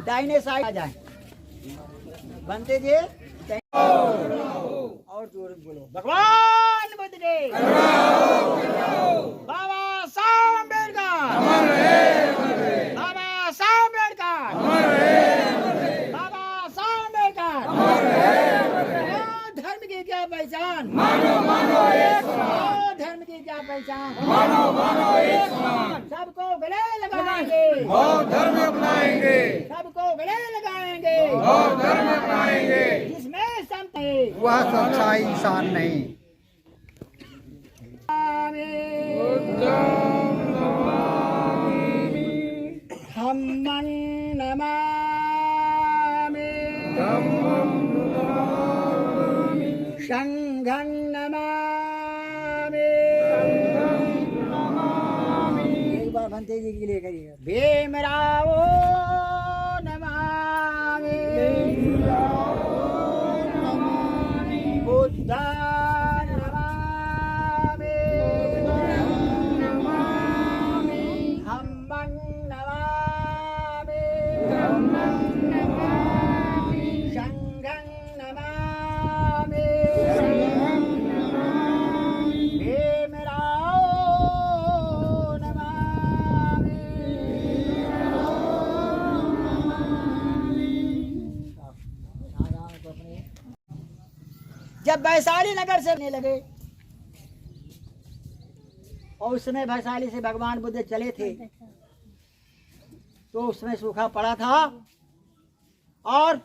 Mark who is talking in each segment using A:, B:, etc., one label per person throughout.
A: दाहिने साइड आ जाए। बनते जी और जोर बोलो, भगवान बुद्ध के, बाबा साहब अम्बेडकर, बाबा साहब अम्बेडकर, बाबा साहब अम्बेडकर। धर्म की क्या पहचान, मानो मानो एक समान। धर्म की क्या पहचान, मानो मानो एक समान। सबको गले लगाएंगे और धर्म अपनाएंगे, सबको गले लगाएंगे और धर्म अपनाएंगे। जिसमें समता वह सच्चा इंसान नहीं। धम्मं नमामि, संघं नमामि। एक बार बनते जी के लिए करिए, भीमराव नमामि, बुद्ध नमामि, धम्मं नमामि, संघं नमामि, भीमराव नमामि। जब वैशाली नगर से आने लगे और उस समय वैशाली से भगवान बुद्ध चले थे तो उसमें सूखा पड़ा था और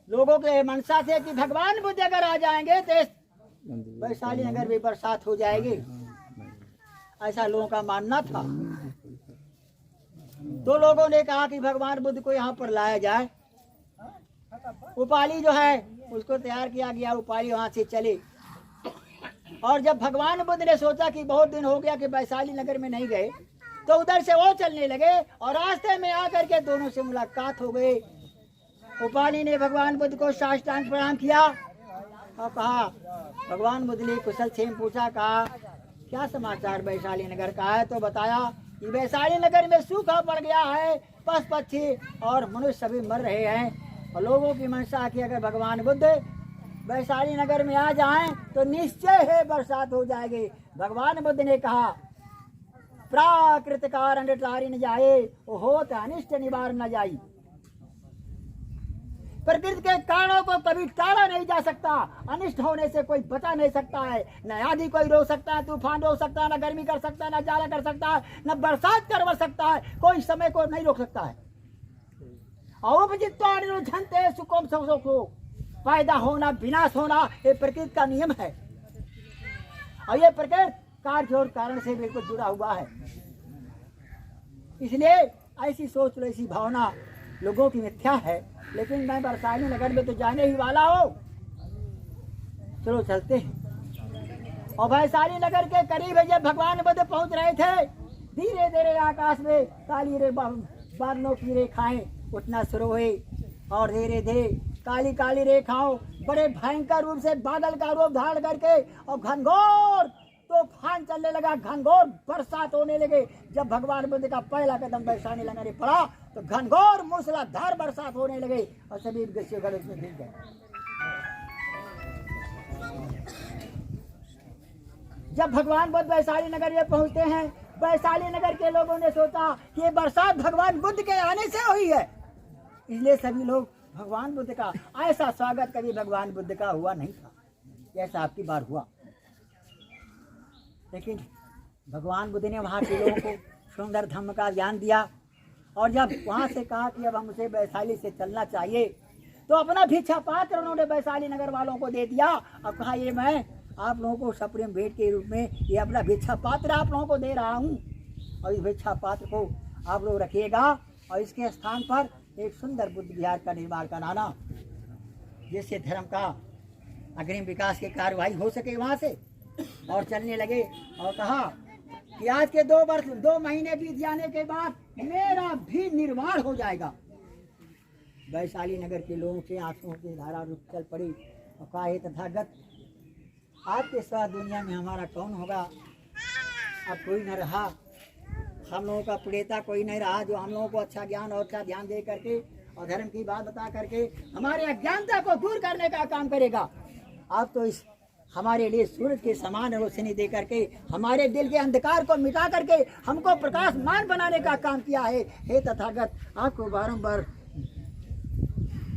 A: लोगों के मनसा थे कि भगवान बुद्ध अगर आ जाएंगे तो वैशाली नगर में बरसात हो जाएगी, ऐसा लोगों का मानना था। तो लोगों ने कहा कि भगवान बुद्ध को यहाँ पर लाया जाए। उपाली जो है उसको तैयार किया गया, उपाली वहां से चले और जब भगवान बुद्ध ने सोचा कि बहुत दिन हो गया कि वैशाली नगर में नहीं गए तो उधर से वो चलने लगे और रास्ते में आकर के दोनों से मुलाकात हो गई। उपाली ने भगवान बुद्ध को साष्टांग प्रणाम किया और कहा, भगवान बुद्ध ने कुशल क्षेम पूछा, कहा क्या समाचार वैशाली नगर का है? तो बताया कि वैशाली नगर में सूखा पड़ गया है, पशु पक्षी और मनुष्य सभी मर रहे हैं और लोगों की मंशा की अगर भगवान बुद्ध वैशाली नगर में आ जाएं तो निश्चय है बरसात हो जाएगी। भगवान बुद्ध ने कहा, प्राकृत कारण टारी न जाए, होत अनिष्ट निवार न जाई। प्रकृति के कारणों को कभी टाला नहीं जा सकता, अनिष्ट होने से कोई बचा नहीं सकता है। न आंधी कोई रोक सकता है, तूफान रोक सकता है, न गर्मी कर सकता है, न जाड़ा कर सकता है, न बरसात करवा सकता है, कोई समय को नहीं रोक सकता है। औपचित्ते सुकोम सुखो, पैदा होना विनाश होना ये प्रकृति का नियम है और ये प्रकृति कार्य और कारण से बिल्कुल जुड़ा हुआ है। इसलिए ऐसी सोच लो, ऐसी भावना लोगों की मिथ्या है। लेकिन मैं वैशाली नगर में तो जाने ही वाला हूँ, चलो चलते हैं। और वैशाली नगर के करीब जब भगवान बुद्ध पहुंच रहे थे, धीरे धीरे आकाश में काली रे बादलों की रेखाएं उठना शुरू हुई और धीरे धीरे काली काली रेखाओं बड़े भयंकर रूप से बादल का रूप धारण करके और घनघोर तूफान चलने लगा, घनघोर बरसात होने लगे। जब भगवान बुद्ध का पहला कदम वैशाली नगर में पड़ा तो घनघोर मूसलाधार बरसात होने लगे और सभी गड़ उसमें भीग गए। जब भगवान बुद्ध वैशाली नगर में पहुंचते हैं, वैशाली नगर के लोगों ने सोचा कि ये बरसात भगवान बुद्ध के आने से हुई है, इसलिए सभी लोग भगवान बुद्ध का ऐसा स्वागत कभी भगवान बुद्ध का हुआ नहीं था जैसा आपकी बार हुआ। लेकिन भगवान बुद्ध ने वहाँ के लोगों को सुंदर धम्म का ज्ञान दिया और जब वहाँ से कहा कि अब हमसे वैशाली से चलना चाहिए तो अपना भिक्षा पात्र उन्होंने वैशाली नगर वालों को दे दिया और कहा, ये मैं आप लोगों को सप्रेम भेंट के रूप में ये अपना भिक्षा पात्र आप लोगों को दे रहा हूँ और इस भिक्षा पात्र को आप लोग रखिएगा और इसके स्थान पर एक सुंदर बुद्ध विहार का निर्माण कराना, जिससे धर्म का अग्रिम विकास की कार्यवाही हो सके वहाँ से। और चलने लगे और कहा कि आज के 2 महीने बीत जाने के बाद मेरा भी निर्माण हो जाएगा। वैशाली नगर के लोगों के आंसुओं की धारा रुक चल पड़ी और कहा, हे तथागत, आपके साथ दुनिया में हमारा कौन होगा? अब कोई न रहा, हम लोगों का प्रेता कोई नहीं रहा जो हम लोगों को अच्छा ज्ञान और अच्छा ध्यान दे करके और धर्म की बात बता करके हमारे अज्ञानता को दूर करने का काम करेगा। आप तो इस हमारे लिए सूरज के समान रोशनी दे करके हमारे दिल के अंधकार को मिटा करके हमको प्रकाशमान बनाने का काम किया है। हे तथागत, आपको बारंबार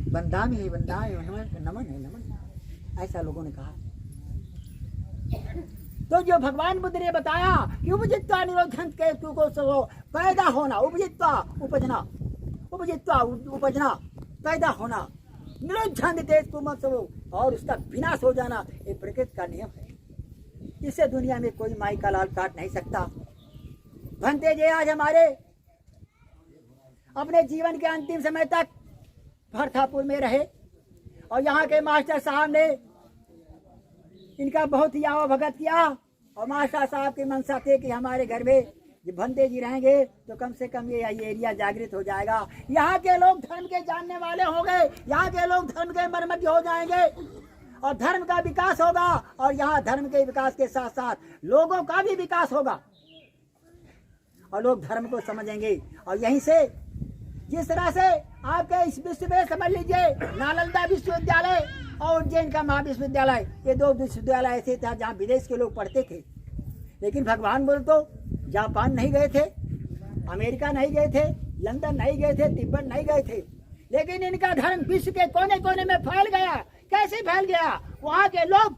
A: वंदनामि है, नमन है, नमन, ऐसा लोगों ने कहा। तो जो भगवान बुद्ध ने बताया कि उपजित्वा निरोधन के तू को पैदा होना, उपजित्वा उपजना, उपजित्वा उपजना, पैदा होना, निरोधन तेज और उसका विनाश हो जाना, ये प्रकृति का नियम है। इससे दुनिया में कोई माई का लाल काट नहीं सकता। भंते जी आज हमारे अपने जीवन के अंतिम समय तक भरथापुर में रहे और यहाँ के मास्टर साहब ने इनका बहुत ही आवा भगत किया और मास्टर साहब की मनसा थे कि हमारे घर में जब भंते जी रहेंगे तो कम से कम ये एरिया जागृत हो जाएगा। यहाँ के लोग धर्म के जानने वाले हो गए, यहाँ के लोग धर्म के मर्मज्ञ हो जाएंगे और धर्म का विकास होगा और यहाँ धर्म के विकास के साथ साथ लोगों का भी विकास होगा और लोग धर्म को समझेंगे। और यहीं से जिस तरह से आपके इस विश्व में समझ लीजिए नालंदा विश्वविद्यालय और उज्जैन का महाविश्वविद्यालय, ये दो विश्वविद्यालय ऐसे थे जहाँ विदेश के लोग पढ़ते थे। लेकिन भगवान बोल तो जापान नहीं गए थे, अमेरिका नहीं गए थे, लंदन नहीं गए थे, तिब्बत नहीं गए थे, लेकिन इनका धर्म विश्व के कोने कोने में फैल गया। कैसे फैल गया? वहाँ के लोग,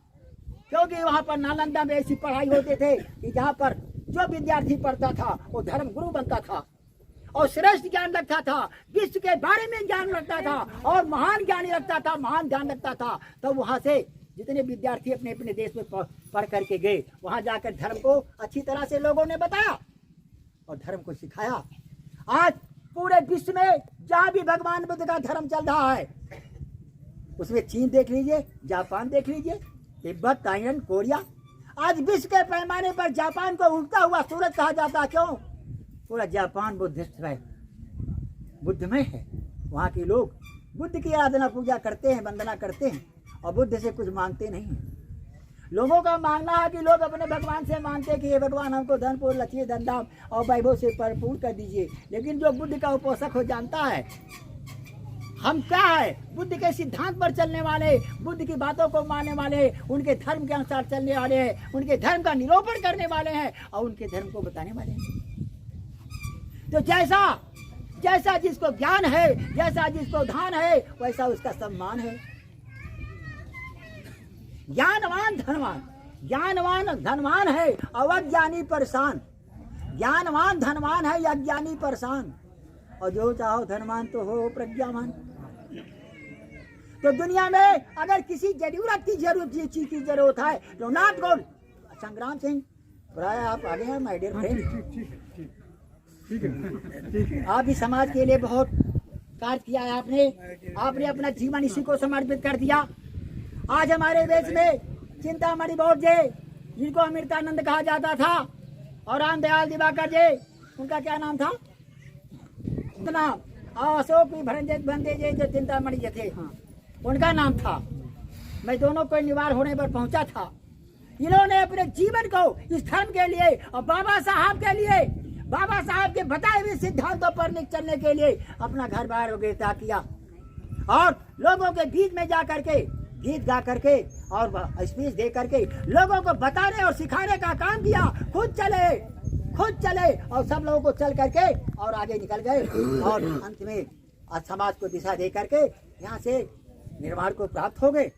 A: क्योंकि वहाँ पर नालंदा में ऐसी पढ़ाई होते थे कि जहाँ पर जो विद्यार्थी पढ़ता था वो धर्म गुरु बनता था और श्रेष्ठ ज्ञान रखता था, विश्व के बारे में ज्ञान रखता था और महान ज्ञानी रखता था, महान ज्ञान रखता था। तो वहाँ से जितने विद्यार्थी अपने अपने देश में पढ़ करके गए, वहाँ जाकर धर्म को अच्छी तरह से लोगों ने बताया और धर्म को सिखाया। आज पूरे विश्व में जहाँ भी भगवान बुद्ध का धर्म चल रहा है, उसमें चीन देख लीजिए, जापान देख लीजिए, तिब्बत, ताइवान, कोरिया, आज विश्व के पैमाने पर जापान को उगता हुआ सूरज कहा जाता। क्यों? पूरा जापान बुद्धिस्ट है, बुद्धमय है। वहाँ के लोग बुद्ध की आराधना पूजा करते हैं, वंदना करते हैं और बुद्ध से कुछ मांगते नहीं हैं। लोगों का मांगना है कि लोग अपने भगवान से मांगते हैं कि ये भगवान हमको धन पूर्ण लक्ष्मी धन धाम और वैभव से भरपूर कर दीजिए। लेकिन जो बुद्ध का उपासक हो जानता है हम क्या है, बुद्ध के सिद्धांत पर चलने वाले, बुद्ध की बातों को मानने वाले, उनके धर्म के अनुसार चलने वाले हैं, उनके धर्म का निरूपण करने वाले हैं और उनके धर्म को बताने वाले हैं। तो जैसा जिसको ज्ञान है, जैसा जिसको धान है, वैसा उसका सम्मान है। ज्ञानवान धनवान, ज्ञानवान धनवान है और अज्ञानी परेशान। ज्ञानवान धनवान है या अज्ञानी परेशान। और जो चाहो धनवान तो हो प्रज्ञावान। तो दुनिया में अगर किसी चीज की जरूरत है तो नॉट गॉड संग्राम सिंह राय आप आगे हैं, माय डियर फ्रेंड। आप भी समाज के लिए बहुत कार्य किया है आपने अपना जीवन इसी को समर्पित कर दिया। आज हमारे देश में चिंतामणि बोस जी, जिनको अमृतानंद कहा जाता था, और रामदयाल दिवाकर जी, उनका क्या नाम था, नाम अशोक भंते जी जो चिंतामणि जी थे, हाँ, उनका नाम था। मैं दोनों को निवार होने पर पहुंचा था। इन्होंने अपने जीवन को इस धर्म के लिए और बाबा साहब के लिए, बाबा साहब के बताए हुए सिद्धांतों पर चलने के लिए अपना घर बार वगैरह त्याग किया और लोगों के बीच में जा करके गीत गा करके और स्पीच दे करके लोगों को बताने और सिखाने का काम किया। खुद चले और सब लोगों को चल करके और आगे निकल गए और अंत में समाज को दिशा दे करके यहाँ से निर्वाण को प्राप्त हो गए।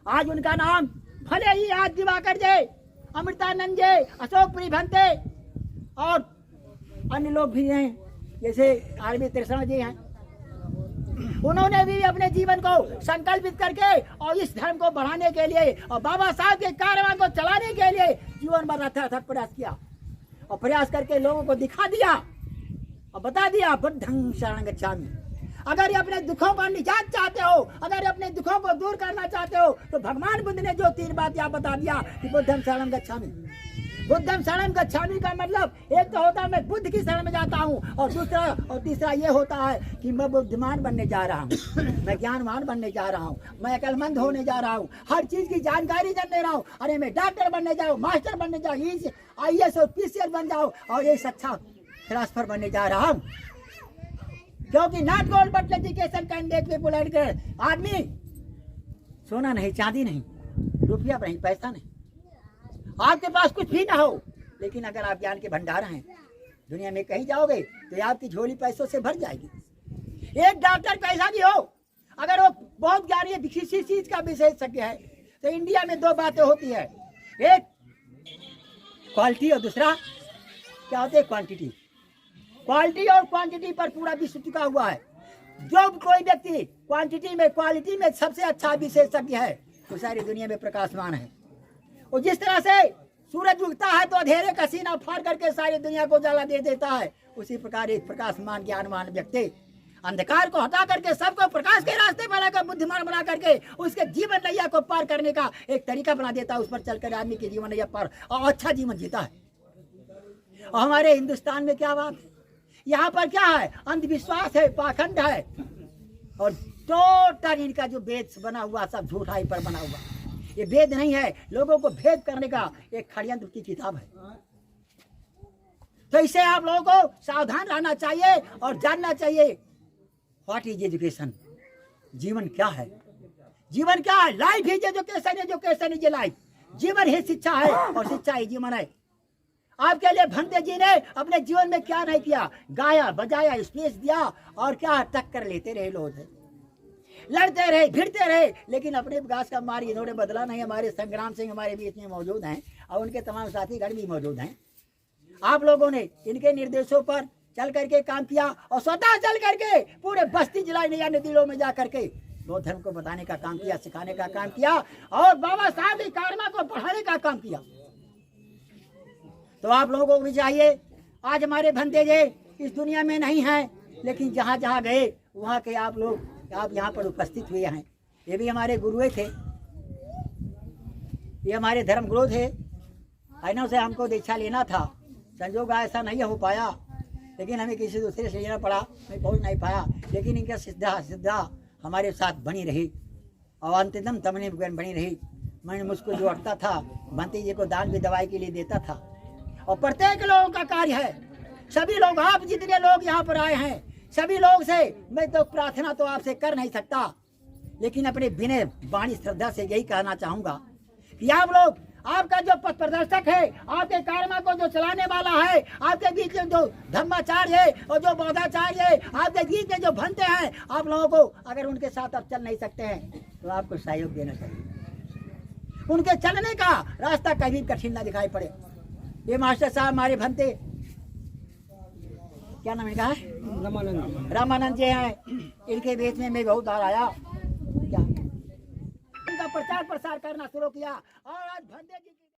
A: आज उनका नाम भले ही आज दिवाकर जी, अमृतानंद जी, अशोक भंते और अन्य लोग भी हैं, जैसे आरबी त्रिशरण जी हैं, उन्होंने भी अपने जीवन को संकल्पित करके और इस धर्म को बढ़ाने के लिए और बाबा साहब के कारवां को चलाने के लिए जीवन भर अथक प्रयास किया और प्रयास करके लोगों को दिखा दिया और बता दिया बुद्धं शरणं गच्छामि। अगर ये अपने दुखों का निजात चाहते हो, अगर अपने दुखों को दूर करना चाहते हो, तो भगवान बुद्ध ने जो 3 बात यहाँ बता दिया कि बुद्धं शरणं गच्छामि। बुद्धं शरणं गच्छामि का मतलब एक तो होता है मैं बुद्ध की शरण में जाता हूँ और तीसरा ये होता है कि मैं बुद्धिमान बनने जा रहा हूँ, मैं ज्ञानवान बनने जा रहा हूँ, मैं अकलमंद होने जा रहा हूँ, हर चीज की जानकारी जानने रहा हूँ। अरे मैं डॉक्टर बनने जाऊँ, मास्टर बनने जाऊँ, IAS और PCL बन जाओ और ये अच्छा फिलासफर बनने जा रहा हूँ, क्योंकि not gold but education can make people educated. आदमी सोना नहीं, चांदी नहीं, रुपया नहीं, पैसा नहीं, आपके पास कुछ भी ना हो, लेकिन अगर आप ज्ञान के भंडार हैं, दुनिया में कहीं जाओगे तो आपकी झोली पैसों से भर जाएगी। एक डॉक्टर कैसा भी हो, अगर वो बहुत ज्ञानी है, किसी चीज का विशेषज्ञ है, तो इंडिया में दो बातें होती है, एक क्वालिटी और दूसरा क्या होती है, क्वांटिटी। क्वालिटी और क्वांटिटी पर पूरा विश्व टिका हुआ है। जो कोई व्यक्ति क्वांटिटी में, क्वालिटी में सबसे अच्छा विशेषज्ञ है, वो सारी दुनिया में प्रकाशमान है। और जिस तरह से सूरज उगता है तो अंधेरे का सीना फाड़ करके सारी दुनिया को उजाला दे देता है, उसी प्रकार एक प्रकाशमान ज्ञानवान व्यक्ति अंधकार को हटा करके सबको प्रकाश के रास्ते पर लाकर बुद्धिमान बना करके उसके जीवन नैया को पार करने का एक तरीका बना देता है। उस पर चलकर आदमी के जीवन नैया पार और अच्छा जीवन जीता है। और हमारे हिंदुस्तान में क्या बात है, यहाँ पर क्या है, अंधविश्वास है, पाखंड है, और टोटल इनका जो वेद बना हुआ सब झूठा ही पर बना हुआ। ये वेद नहीं है, लोगों को भेद करने का एक षड्यंत्र की किताब है। तो इससे आप लोगों को सावधान रहना चाहिए और जानना चाहिए व्हाट इज एजुकेशन, जीवन क्या है, जीवन क्या है। Life is education, education is life. जीवन ही शिक्षा है और शिक्षा ही जीवन है। आपके लिए भंते जी ने अपने जीवन में क्या नहीं किया, गाया बजाया, स्पेस दिया, और क्या टक्कर लेते रहे लोग, लड़ते रहे, भिड़ते रहे, लेकिन अपने विकास का मार्ग इन्होंने बदला नहीं। हमारे संग्राम सिंह हमारे बीच में मौजूद हैं और उनके तमाम साथीगण भी मौजूद हैं। आप लोगों ने इनके निर्देशों पर चल करके काम किया और स्वतः चल करके पूरे बस्ती जिला नया नदियों में जा करके बौद्ध धर्म को बताने का काम किया, सिखाने का काम किया, और बाबा साहब की कारमा को बढ़ाने का काम किया। तो आप लोगों को भी चाहिए, आज हमारे भंते जी इस दुनिया में नहीं हैं, लेकिन जहाँ जहाँ गए वहाँ के आप लोग, आप यहाँ पर उपस्थित हुए हैं। ये भी हमारे गुरुए थे, ये हमारे धर्म गुरु थे। इन्हों से हमको दीक्षा लेना था, संजोग ऐसा नहीं हो पाया, लेकिन हमें किसी दूसरे से लेना पड़ा, मैं पहुँच नहीं पाया। लेकिन इनका सिद्धा हमारे साथ बनी रही और अंततम तमने बनी रही। मैंने मुझको जो अटता था, भंती जी को दान भी दवाई के लिए देता था। और प्रत्येक लोगों का कार्य है, सभी लोग, आप जितने लोग यहाँ पर आए हैं, सभी लोग से मैं तो प्रार्थना तो आपसे कर नहीं सकता, लेकिन अपने विनय वाणी श्रद्धा से यही कहना चाहूँगा कि आप लोग, आपका जो पथ प्रदर्शक है, आपके कारमा को जो चलाने वाला है, आपके बीच में जो धर्माचार्य है और जो बौद्धाचार्य है, आपके बीच में जो भंते हैं, आप लोगों को अगर उनके साथ आप चल नहीं सकते हैं तो आपको सहयोग देना चाहिए। उनके चलने का रास्ता कभी कठिन ना दिखाई पड़े। ये मास्टर साहब हमारे भंते, क्या नाम इनका है, रामानंद जी हैं। इनके बीच में मैं बहुत बार आया, क्या इनका प्रचार प्रसार करना शुरू किया, और आज भंते जी